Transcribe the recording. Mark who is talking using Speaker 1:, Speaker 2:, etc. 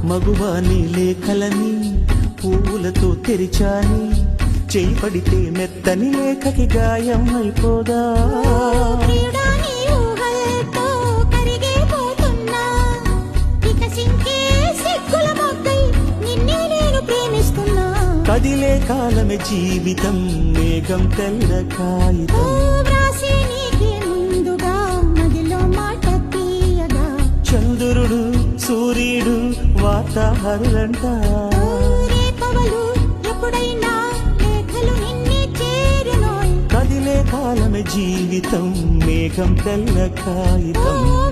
Speaker 1: మగువాని లేఖలని పూలతో తెరిచాని, చేయి పడితే మెత్తని లేఖకి గాయం అయిపోదా? కదిలే కాలమే జీవితం, మేఘం తెల్ల కాగితం. చంద్రుడు సూర్యుడు వార్తాహరులంట, కదిలే కాలమే జీవితం, మేఘం తెల్ల కాగితం.